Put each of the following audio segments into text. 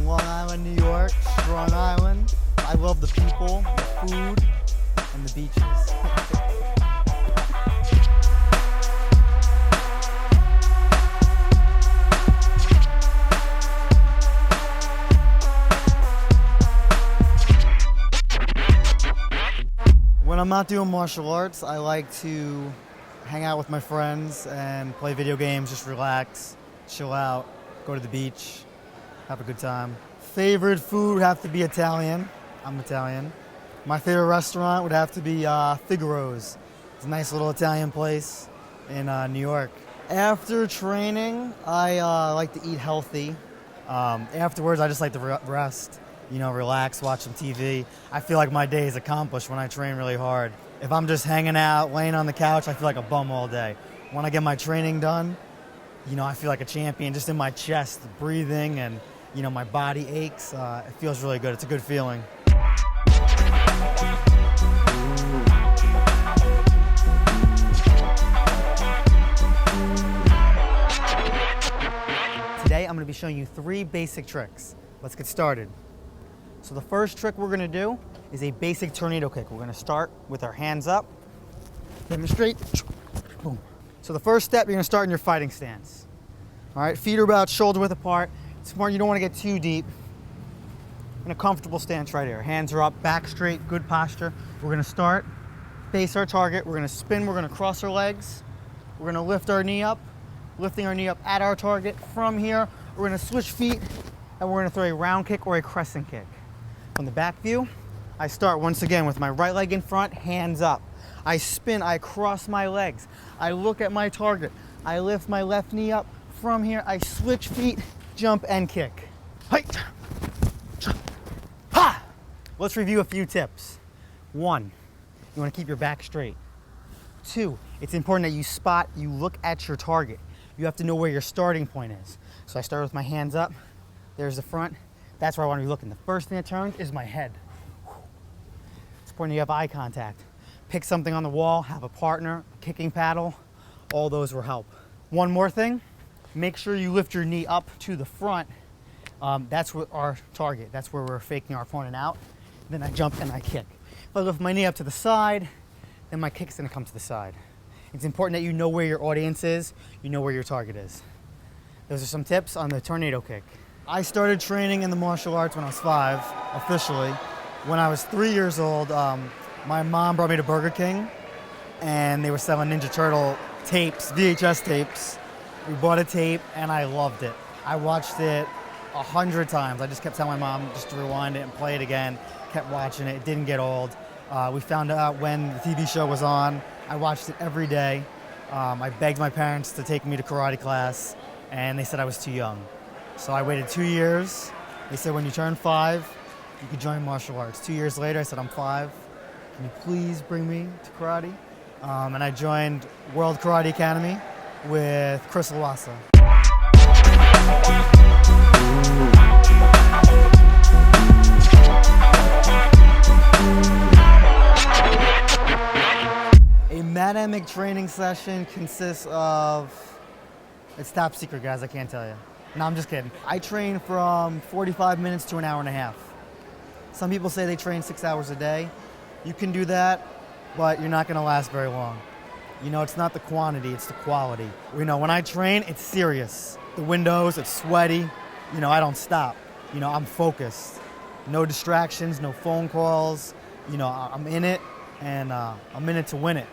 Long Island, New York, Strong Island. I love the people, the food, and the beaches. When I'm not doing martial arts, I like to hang out with my friends and play video games, just relax, chill out, go to the beach, have a good time. Favorite food would have to be Italian. I'm Italian. My favorite restaurant would have to be Figaro's. It's a nice little Italian place in New York. After training, I like to eat healthy. Afterwards, I just like to rest, relax, watch some TV. I feel like my day is accomplished when I train really hard. If I'm just hanging out, laying on the couch, I feel like a bum all day. When I get my training done, I feel like a champion just in my chest, breathing, and my body aches. It feels really good. It's a good feeling. Today, I'm going to be showing you 3 basic tricks. Let's get started. So the first trick we're going to do is a basic tornado kick. We're going to start with our hands up, demonstrate, boom. So the first step, you're going to start in your fighting stance. All right, feet are about shoulder width apart. It's smart, you don't want to get too deep. In a comfortable stance right here. Hands are up, back straight, good posture. We're going to start, face our target. We're going to spin, we're going to cross our legs. We're going to lift our knee up, lifting our knee up at our target. From here, we're going to switch feet, and we're going to throw a round kick or a crescent kick. From the back view, I start once again with my right leg in front, hands up. I spin, I cross my legs. I look at my target. I lift my left knee up. From here, I switch feet, jump, and kick. Height. Ha! Let's review a few tips. 1, you want to keep your back straight. 2, it's important that you look at your target. You have to know where your starting point is. So I start with my hands up. There's the front. That's where I want to be looking. The first thing that turns is my head. It's important you have eye contact. Pick something on the wall, have a partner, a kicking paddle. All those will help. One more thing, make sure you lift your knee up to the front. That's what our target. That's where we're faking our opponent out. Then I jump and I kick. If I lift my knee up to the side, then my kick's going to come to the side. It's important that you know where your audience is, you know where your target is. Those are some tips on the tornado kick. I started training in the martial arts when I was 5, officially. When I was 3 years old, my mom brought me to Burger King, and they were selling Ninja Turtle tapes, VHS tapes. We bought a tape, and I loved it. I watched it 100 times. I just kept telling my mom just to rewind it and play it again. Kept watching it. It didn't get old. We found out when the TV show was on. I watched it every day. I begged my parents to take me to karate class, and they said I was too young. So I waited 2 years. They said when you turn 5, you could join martial arts. 2 years later, I said, I'm 5. Can you please bring me to karate? And I joined World Karate Academy with Chris Lawassa. A Mad Emig training session consists of, it's top secret, guys, I can't tell you. No, I'm just kidding. I train from 45 minutes to an hour and a half. Some people say they train 6 hours a day. You can do that, but you're not going to last very long. It's not the quantity, it's the quality. When I train, it's serious. The windows, it's sweaty. I don't stop. I'm focused. No distractions, no phone calls. I'm in it, and I'm in it to win it.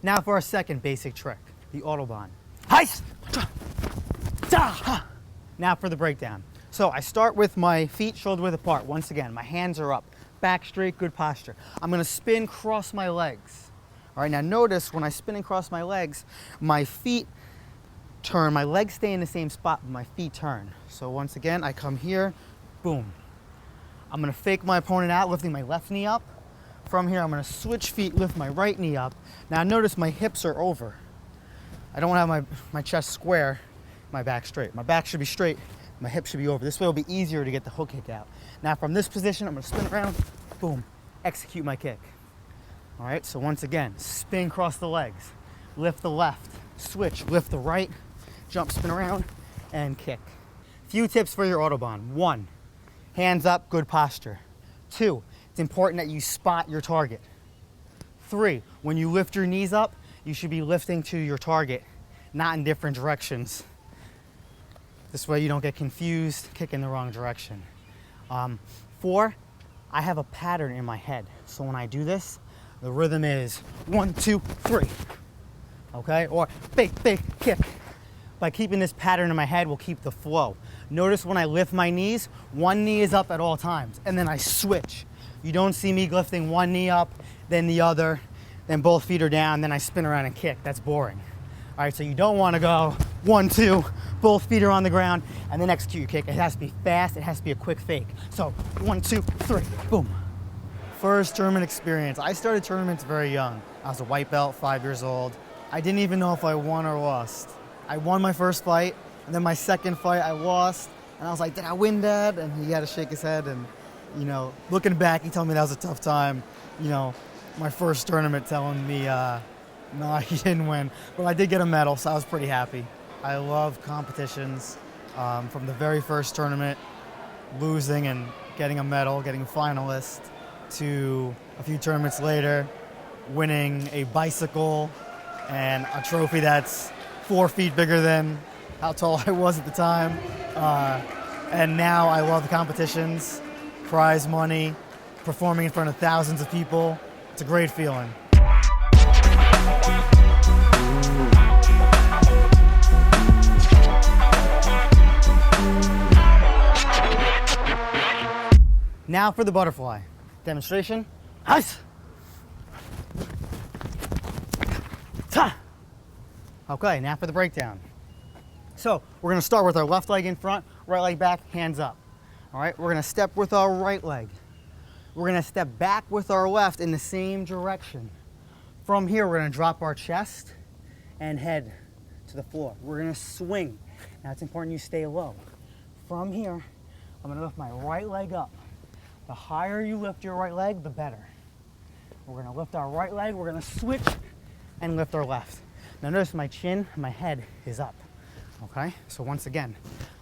Now for our second basic trick, the AUTOBAHN. Now for the breakdown. So I start with my feet shoulder width apart. Once again, my hands are up, back straight, good posture. I'm going to spin, cross my legs. All right, now notice when I spin and cross my legs, my feet turn. My legs stay in the same spot, but my feet turn. So once again, I come here, boom. I'm going to fake my opponent out, lifting my left knee up. From here, I'm going to switch feet, lift my right knee up. Now notice my hips are over. I don't want to have my chest square, my back straight. My back should be straight, my hips should be over. This way it'll be easier to get the hook kick out. Now from this position, I'm going to spin around, boom, execute my kick. All right, so once again, spin across the legs, lift the left, switch, lift the right, jump, spin around, and kick. Few tips for your Autobahn. 1, hands up, good posture. 2, it's important that you spot your target. 3, when you lift your knees up, you should be lifting to your target, not in different directions. This way you don't get confused, kick in the wrong direction. 4, I have a pattern in my head. So when I do this, the rhythm is 1, 2, 3. Okay, or big kick. By keeping this pattern in my head, we'll keep the flow. Notice when I lift my knees, one knee is up at all times, and then I switch. You don't see me lifting one knee up, then the other, then both feet are down, then I spin around and kick. That's boring. All right, so you don't want to go 1, 2, both feet are on the ground, and then execute your kick. It has to be fast, it has to be a quick fake. So 1, 2, 3, boom. First tournament experience. I started tournaments very young. I was a white belt, 5 years old. I didn't even know if I won or lost. I won my first fight, and then my second fight I lost, and I was like, did I win, Dad? And he had to shake his head, and you know, looking back, he told me that was a tough time. You know, my first tournament telling me, no, he didn't win, but I did get a medal, so I was pretty happy. I love competitions. From the very first tournament, losing and getting a medal, getting a finalist, to a few tournaments later, winning a bicycle and a trophy that's 4 feet bigger than how tall I was at the time. And now I love the competitions, prize money, performing in front of thousands of people. It's a great feeling. Now for the butterfly. Demonstration. Nice. Ta. Okay, now for the breakdown. So we're gonna start with our left leg in front, right leg back, hands up. All right, we're gonna step with our right leg. We're gonna step back with our left in the same direction. From here, we're gonna drop our chest and head to the floor. We're gonna swing. Now it's important you stay low. From here, I'm gonna lift my right leg up. The higher you lift your right leg, the better. We're gonna lift our right leg, we're gonna switch and lift our left. Now notice my chin, my head is up, okay? So once again,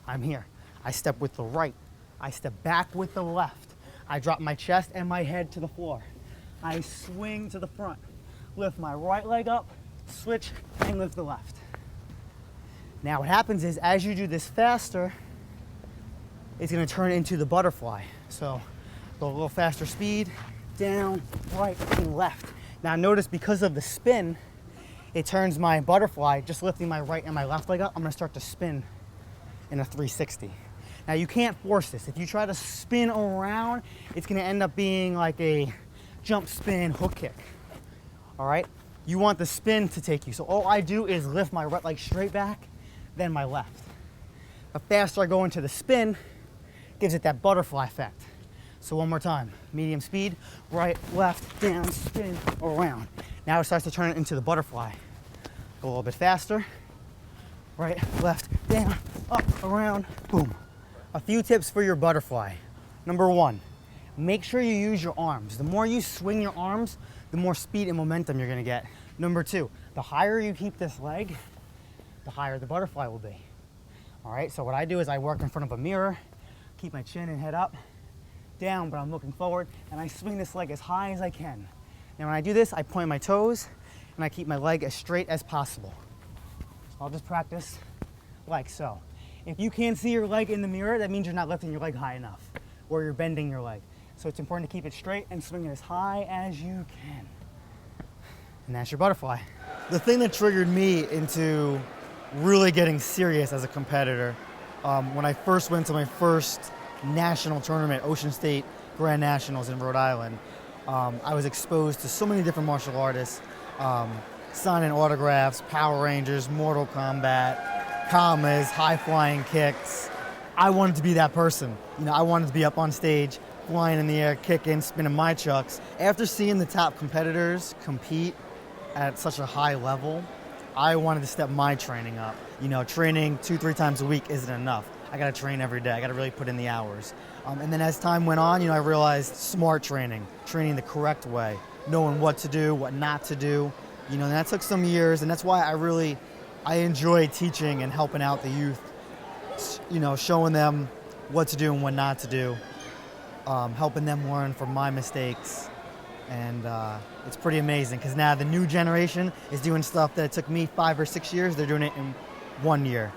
I'm here. I step with the right, I step back with the left. I drop my chest and my head to the floor. I swing to the front, lift my right leg up, switch, and lift the left. Now what happens is, as you do this faster, it's gonna turn into the butterfly. So go a little faster speed, down, right, and left. Now notice, because of the spin, it turns my butterfly, just lifting my right and my left leg up, I'm gonna start to spin in a 360. Now you can't force this. If you try to spin around, it's gonna end up being like a jump, spin, hook kick, all right? You want the spin to take you. So all I do is lift my right leg straight back, then my left. The faster I go into the spin, gives it that butterfly effect. So one more time, medium speed, right, left, down, spin, around. Now it starts to turn it into the butterfly. Go a little bit faster, right, left, down, up, around, boom. A few tips for your butterfly. Number 1, make sure you use your arms. The more you swing your arms, the more speed and momentum you're gonna get. Number 2, the higher you keep this leg, the higher the butterfly will be. All right, so what I do is I work in front of a mirror, keep my chin and head up, down, but I'm looking forward, and I swing this leg as high as I can. Now when I do this, I point my toes, and I keep my leg as straight as possible. So I'll just practice like so. If you can't see your leg in the mirror, that means you're not lifting your leg high enough, or you're bending your leg. So it's important to keep it straight and swing it as high as you can. And that's your butterfly. The thing that triggered me into really getting serious as a competitor, when I first went to my first national tournament, Ocean State Grand Nationals in Rhode Island, I was exposed to so many different martial artists, signing autographs, Power Rangers, Mortal Kombat, kamas, high-flying kicks. I wanted to be that person. You know, I wanted to be up on stage, flying in the air, kicking, spinning my chucks. After seeing the top competitors compete at such a high level, I wanted to step my training up. You know, training 2-3 times a week isn't enough. I gotta train every day. I gotta really put in the hours. And then as time went on, you know, I realized smart training the correct way, knowing what to do, what not to do. You know, and that took some years, and that's why I enjoy teaching and helping out the youth, you know, showing them what to do and what not to do, helping them learn from my mistakes. And it's pretty amazing because now the new generation is doing stuff that it took me 5 or 6 years. They're doing it in 1 year.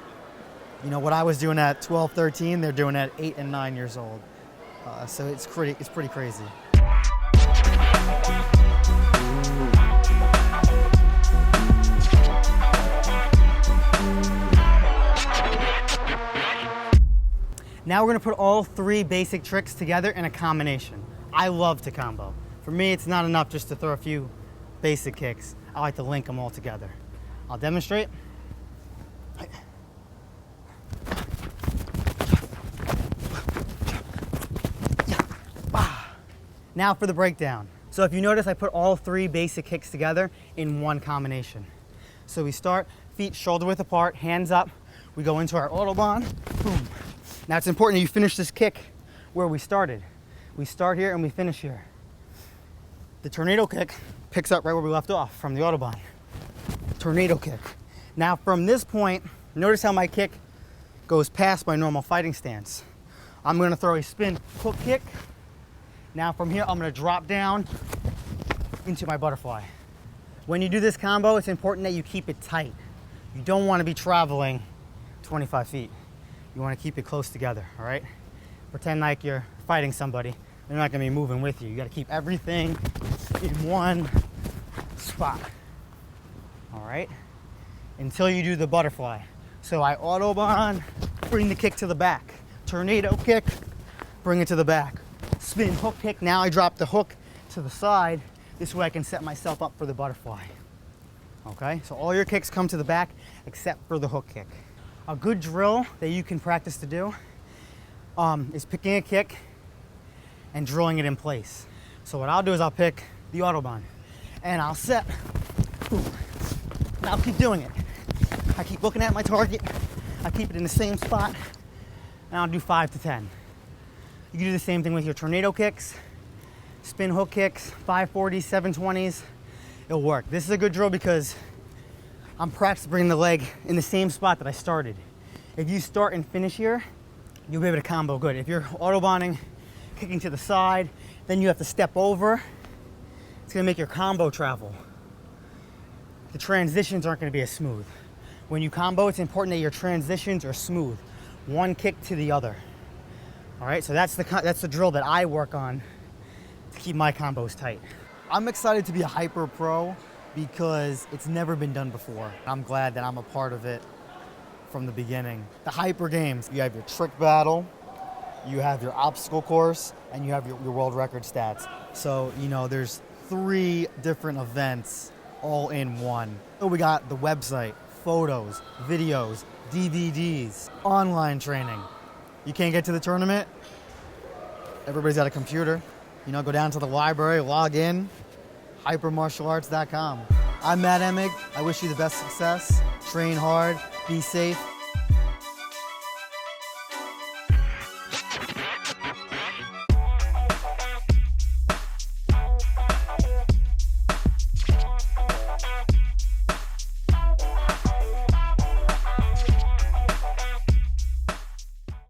You know, what I was doing at 12, 13, they're doing at 8 and 9 years old. So it's pretty crazy. Now we're gonna put all 3 basic tricks together in a combination. I love to combo. For me, it's not enough just to throw a few basic kicks. I like to link them all together. I'll demonstrate. Now for the breakdown. So if you notice, I put all 3 basic kicks together in one combination. So we start feet shoulder width apart, hands up. We go into our Autobahn, boom. Now it's important that you finish this kick where we started. We start here and we finish here. The tornado kick picks up right where we left off from the Autobahn. Tornado kick. Now from this point, notice how my kick goes past my normal fighting stance. I'm gonna throw a spin hook kick. Now from here, I'm gonna drop down into my butterfly. When you do this combo, it's important that you keep it tight. You don't wanna be traveling 25 feet. You wanna keep it close together, all right? Pretend like you're fighting somebody. They're not gonna be moving with you. You gotta keep everything in one spot, all right? Until you do the butterfly. So I Autobahn, bring the kick to the back. Tornado kick, bring it to the back. Spin hook kick, now I drop the hook to the side. This way I can set myself up for the butterfly. Okay, so all your kicks come to the back except for the hook kick. A good drill that you can practice to do is picking a kick and drilling it in place. So what I'll do is I'll pick the Autobahn and I'll set, boom, and I'll keep doing it. I keep looking at my target, I keep it in the same spot, and I'll do 5 to 10. You can do the same thing with your tornado kicks, spin hook kicks, 540s, 720s. It'll work. This is a good drill because I'm practicing bringing the leg in the same spot that I started. If you start and finish here, you'll be able to combo good. If you're Autobahning, kicking to the side, then you have to step over, it's gonna make your combo travel. The transitions aren't gonna be as smooth. When you combo, it's important that your transitions are smooth. One kick to the other. All right, so that's the drill that I work on to keep my combos tight. I'm excited to be a hyper pro because it's never been done before. I'm glad that I'm a part of it from the beginning. The hyper games, you have your trick battle, you have your obstacle course, and you have your world record stats. So, you know, there's 3 different events all in one. So we got the website, photos, videos, DVDs, online training. You can't get to the tournament? Everybody's got a computer. You know, go down to the library, log in, hypermartialarts.com. I'm Emig. I wish you the best success. Train hard, be safe,